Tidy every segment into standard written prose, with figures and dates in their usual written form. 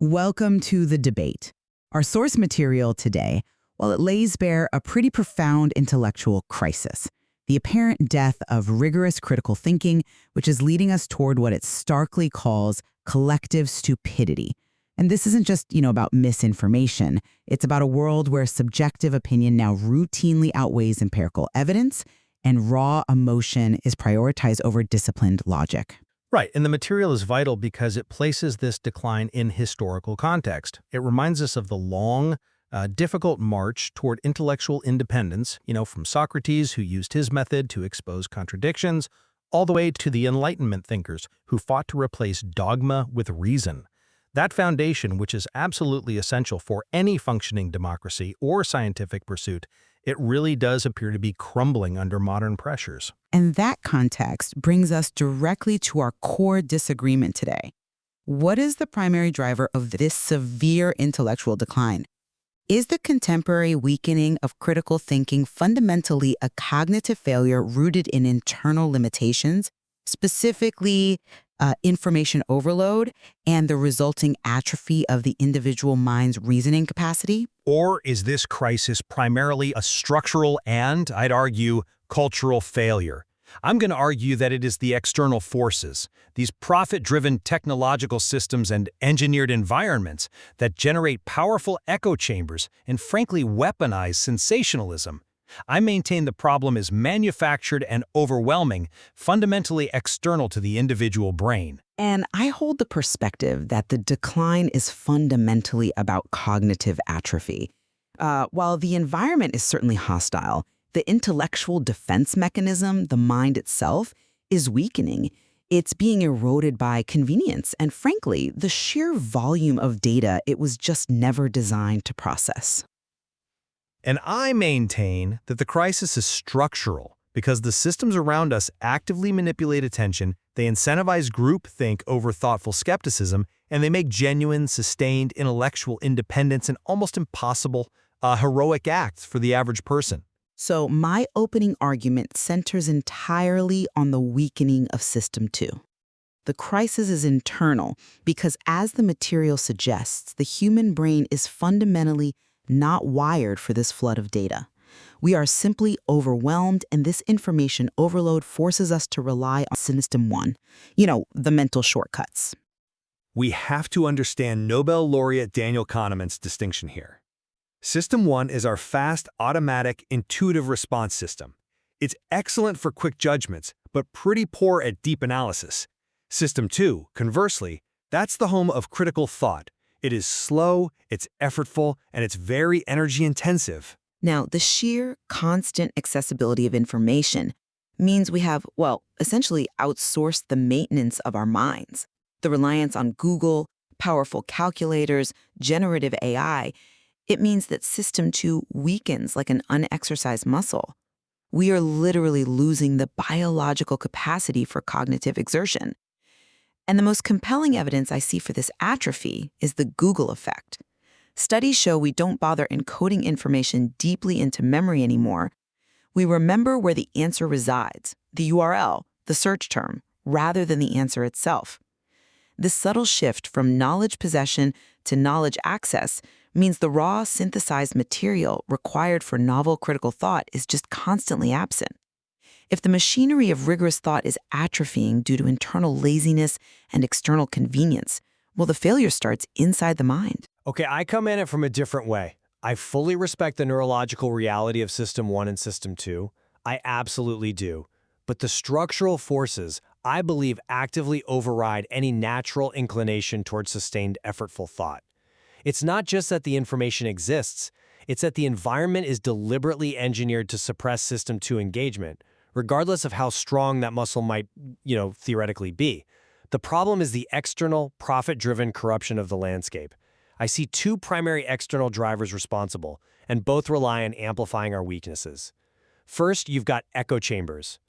Welcome to the debate. Our source material today, well, it lays bare a pretty profound intellectual crisis, the apparent death of rigorous critical thinking, which is leading us toward what it starkly calls collective stupidity. And this isn't just, about misinformation. It's about a world where subjective opinion now routinely outweighs empirical evidence, and raw emotion is prioritized over disciplined logic. Right, and the material is vital because it places this decline in historical context. It reminds us of the long, difficult march toward intellectual independence, from Socrates, who used his method to expose contradictions, all the way to the Enlightenment thinkers who fought to replace dogma with reason. That foundation, which is absolutely essential for any functioning democracy or scientific pursuit, it really does appear to be crumbling under modern pressures. And that context brings us directly to our core disagreement today. What is the primary driver of this severe intellectual decline? Is the contemporary weakening of critical thinking fundamentally a cognitive failure rooted in internal limitations, specifically information overload and the resulting atrophy of the individual mind's reasoning capacity? Or is this crisis primarily a structural and, I'd argue, cultural failure? I'm going to argue that it is the external forces, these profit-driven technological systems and engineered environments that generate powerful echo chambers and frankly weaponize sensationalism. I maintain the problem is manufactured and overwhelming, fundamentally external to the individual brain. And I hold the perspective that the decline is fundamentally about cognitive atrophy. While the environment is certainly hostile, the intellectual defense mechanism, the mind itself, is weakening. It's being eroded by convenience and, frankly, the sheer volume of data it was just never designed to process. And I maintain that the crisis is structural because the systems around us actively manipulate attention, they incentivize groupthink over thoughtful skepticism, and they make genuine, sustained intellectual independence an almost impossible, heroic act for the average person. So my opening argument centers entirely on the weakening of System 2. The crisis is internal because, as the material suggests, the human brain is fundamentally not wired for this flood of data. We are simply overwhelmed, and this information overload forces us to rely on System 1, the mental shortcuts. We have to understand Nobel laureate Daniel Kahneman's distinction here. System 1 is our fast, automatic, intuitive response system. It's excellent for quick judgments, but pretty poor at deep analysis. System 2, conversely, that's the home of critical thought. It is slow, it's effortful, and it's very energy-intensive. Now, the sheer, constant accessibility of information means we have, essentially outsourced the maintenance of our minds. The reliance on Google, powerful calculators, generative AI, it means that System 2 weakens like an unexercised muscle. We are literally losing the biological capacity for cognitive exertion. And the most compelling evidence I see for this atrophy is the Google effect. Studies show we don't bother encoding information deeply into memory anymore. We remember where the answer resides, the URL, the search term, rather than the answer itself. This subtle shift from knowledge possession to knowledge access means the raw, synthesized material required for novel critical thought is just constantly absent. If the machinery of rigorous thought is atrophying due to internal laziness and external convenience, the failure starts inside the mind. Okay, I come at it from a different way. I fully respect the neurological reality of System 1 and System 2. I absolutely do. But the structural forces, I believe, actively override any natural inclination towards sustained, effortful thought. It's not just that the information exists, it's that the environment is deliberately engineered to suppress System 2 engagement, regardless of how strong that muscle might, theoretically be. The problem is the external, profit-driven corruption of the landscape. I see two primary external drivers responsible, and both rely on amplifying our weaknesses. First, you've got echo chambers.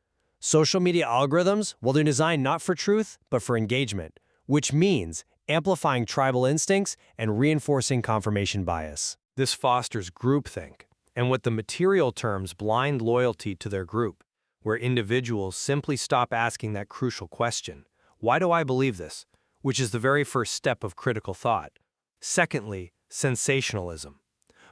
Social media algorithms, they're designed not for truth, but for engagement, which means amplifying tribal instincts and reinforcing confirmation bias. This fosters groupthink, and what the material terms blind loyalty to their group, where individuals simply stop asking that crucial question, why do I believe this? Which is the very first step of critical thought. Secondly, sensationalism.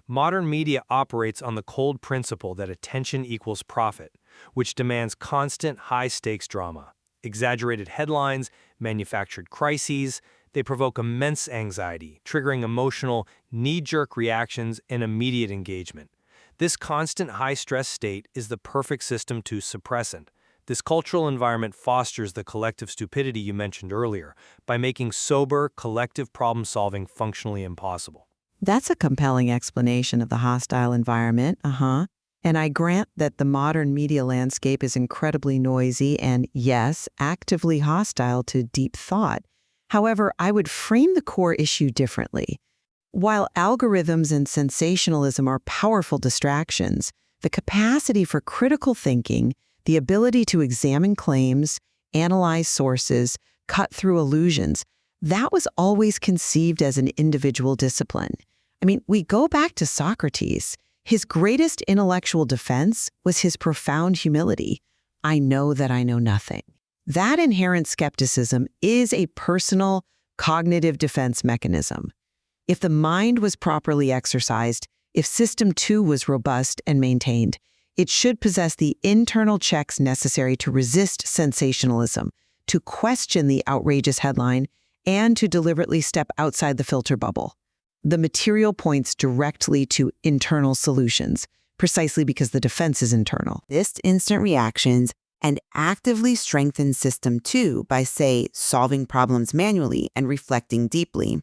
Modern media operates on the cold principle that attention equals profit, which demands constant high-stakes drama. Exaggerated headlines, manufactured crises, they provoke immense anxiety, triggering emotional, knee-jerk reactions and immediate engagement. This constant high-stress state is the perfect system to suppressant. This cultural environment fosters the collective stupidity you mentioned earlier by making sober, collective problem-solving functionally impossible. That's a compelling explanation of the hostile environment, And I grant that the modern media landscape is incredibly noisy and, yes, actively hostile to deep thought. However, I would frame the core issue differently. While algorithms and sensationalism are powerful distractions, the capacity for critical thinking, the ability to examine claims, analyze sources, cut through illusions, that was always conceived as an individual discipline. I mean, we go back to Socrates. His greatest intellectual defense was his profound humility. I know that I know nothing. That inherent skepticism is a personal, cognitive defense mechanism. If the mind was properly exercised, if System 2 was robust and maintained, it should possess the internal checks necessary to resist sensationalism, to question the outrageous headline, and to deliberately step outside the filter bubble. The material points directly to internal solutions, precisely because the defense is internal. This instant reactions and actively strengthens System 2 by, say, solving problems manually and reflecting deeply.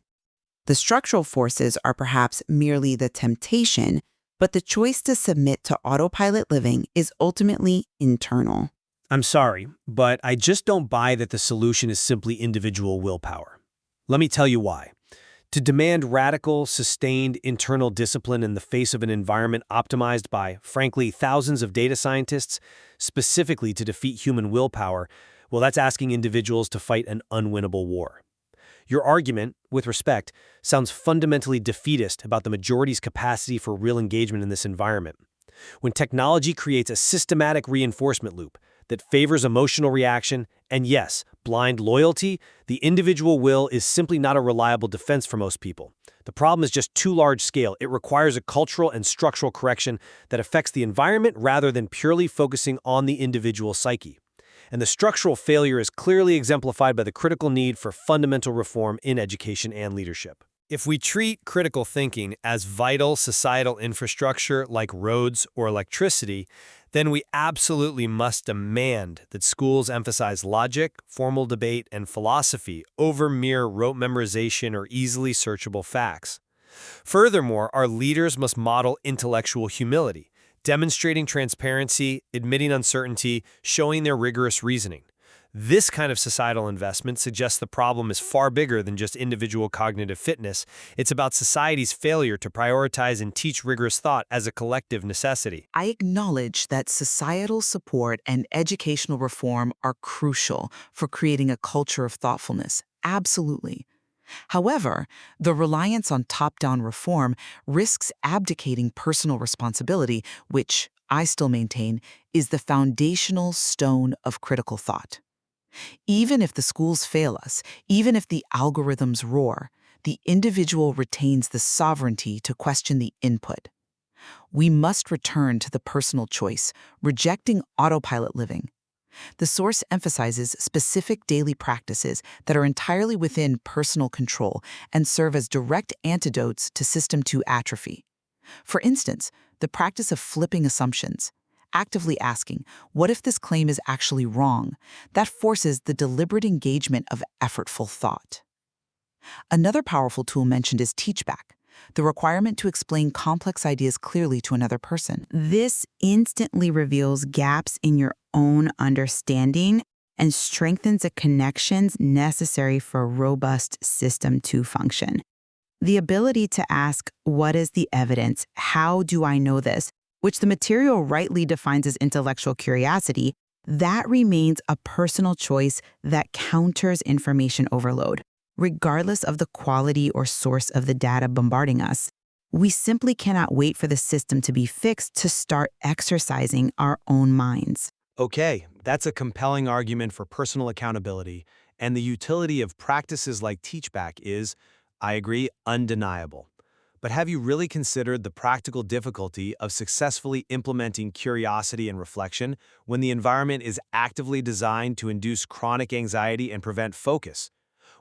The structural forces are perhaps merely the temptation, but the choice to submit to autopilot living is ultimately internal. I'm sorry, but I just don't buy that the solution is simply individual willpower. Let me tell you why. To demand radical, sustained internal discipline in the face of an environment optimized by, frankly, thousands of data scientists, specifically to defeat human willpower, well, that's asking individuals to fight an unwinnable war. Your argument, with respect, sounds fundamentally defeatist about the majority's capacity for real engagement in this environment. When technology creates a systematic reinforcement loop that favors emotional reaction and, yes, blind loyalty, the individual will is simply not a reliable defense for most people. The problem is just too large scale. It requires a cultural and structural correction that affects the environment rather than purely focusing on the individual psyche. And the structural failure is clearly exemplified by the critical need for fundamental reform in education and leadership. If we treat critical thinking as vital societal infrastructure like roads or electricity, then we absolutely must demand that schools emphasize logic, formal debate, and philosophy over mere rote memorization or easily searchable facts. Furthermore, our leaders must model intellectual humility, demonstrating transparency, admitting uncertainty, showing their rigorous reasoning. This kind of societal investment suggests the problem is far bigger than just individual cognitive fitness. It's about society's failure to prioritize and teach rigorous thought as a collective necessity. I acknowledge that societal support and educational reform are crucial for creating a culture of thoughtfulness. Absolutely. However, the reliance on top-down reform risks abdicating personal responsibility, which, I still maintain, is the foundational stone of critical thought. Even if the schools fail us, even if the algorithms roar, the individual retains the sovereignty to question the input. We must return to the personal choice, rejecting autopilot living. The source emphasizes specific daily practices that are entirely within personal control and serve as direct antidotes to System 2 atrophy. For instance, the practice of flipping assumptions, actively asking, what if this claim is actually wrong? That forces the deliberate engagement of effortful thought. Another powerful tool mentioned is teachback, the requirement to explain complex ideas clearly to another person. This instantly reveals gaps in your own understanding and strengthens the connections necessary for a robust System 2 function. The ability to ask, what is the evidence? How do I know this? Which the material rightly defines as intellectual curiosity, that remains a personal choice that counters information overload. Regardless of the quality or source of the data bombarding us, we simply cannot wait for the system to be fixed to start exercising our own minds. Okay, that's a compelling argument for personal accountability, and the utility of practices like teachback is, I agree, undeniable. But have you really considered the practical difficulty of successfully implementing curiosity and reflection when the environment is actively designed to induce chronic anxiety and prevent focus?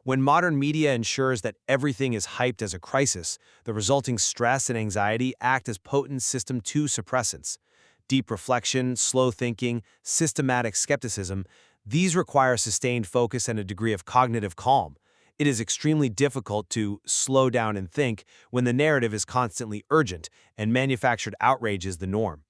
When modern media ensures that everything is hyped as a crisis, the resulting stress and anxiety act as potent System 2 suppressants. Deep reflection, slow thinking, systematic skepticism, these require sustained focus and a degree of cognitive calm. It is extremely difficult to slow down and think when the narrative is constantly urgent and manufactured outrage is the norm.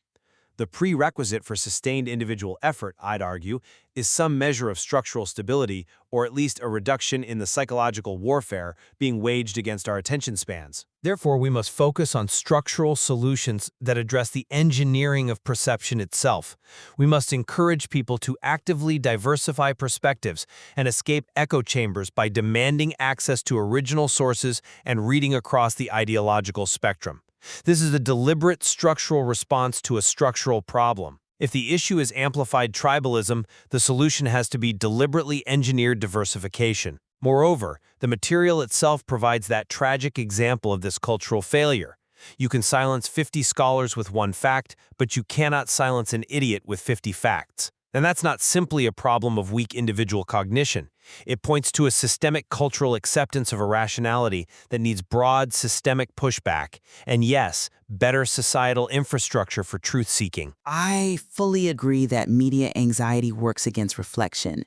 The prerequisite for sustained individual effort, I'd argue, is some measure of structural stability or at least a reduction in the psychological warfare being waged against our attention spans. Therefore, we must focus on structural solutions that address the engineering of perception itself. We must encourage people to actively diversify perspectives and escape echo chambers by demanding access to original sources and reading across the ideological spectrum. This is a deliberate structural response to a structural problem. If the issue is amplified tribalism, the solution has to be deliberately engineered diversification. Moreover, the material itself provides that tragic example of this cultural failure. You can silence 50 scholars with one fact, but you cannot silence an idiot with 50 facts. And that's not simply a problem of weak individual cognition. It points to a systemic cultural acceptance of irrationality that needs broad systemic pushback, and yes, better societal infrastructure for truth-seeking. I fully agree that media anxiety works against reflection,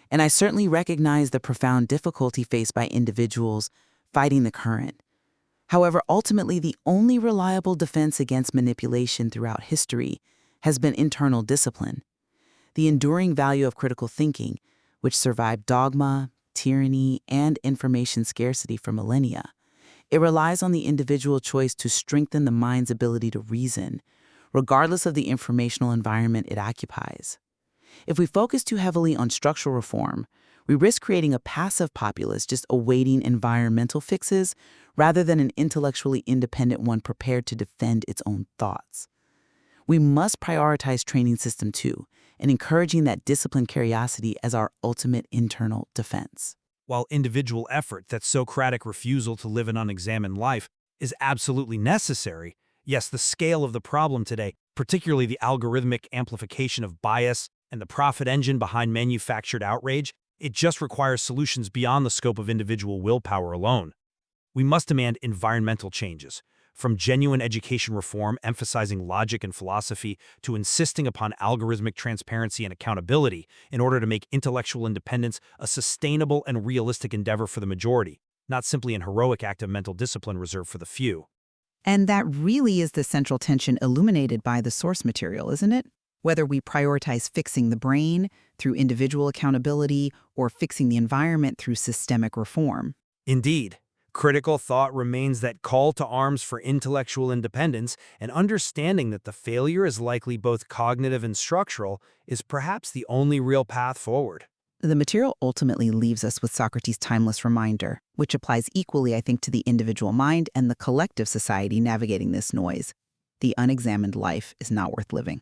and I certainly recognize the profound difficulty faced by individuals fighting the current. However, ultimately, the only reliable defense against manipulation throughout history has been internal discipline. The enduring value of critical thinking, which survived dogma, tyranny, and information scarcity for millennia. It relies on the individual choice to strengthen the mind's ability to reason, regardless of the informational environment it occupies. If we focus too heavily on structural reform, we risk creating a passive populace just awaiting environmental fixes rather than an intellectually independent one prepared to defend its own thoughts. We must prioritize training System 2 and encouraging that disciplined curiosity as our ultimate internal defense. While individual effort, that Socratic refusal to live an unexamined life, is absolutely necessary, yes, the scale of the problem today, particularly the algorithmic amplification of bias and the profit engine behind manufactured outrage, it just requires solutions beyond the scope of individual willpower alone. We must demand environmental changes, from genuine education reform emphasizing logic and philosophy to insisting upon algorithmic transparency and accountability in order to make intellectual independence a sustainable and realistic endeavor for the majority, not simply an heroic act of mental discipline reserved for the few. And that really is the central tension illuminated by the source material, isn't it? Whether we prioritize fixing the brain through individual accountability or fixing the environment through systemic reform. Indeed. Critical thought remains that call to arms for intellectual independence, and understanding that the failure is likely both cognitive and structural is perhaps the only real path forward. The material ultimately leaves us with Socrates' timeless reminder, which applies equally, I think, to the individual mind and the collective society navigating this noise. The unexamined life is not worth living.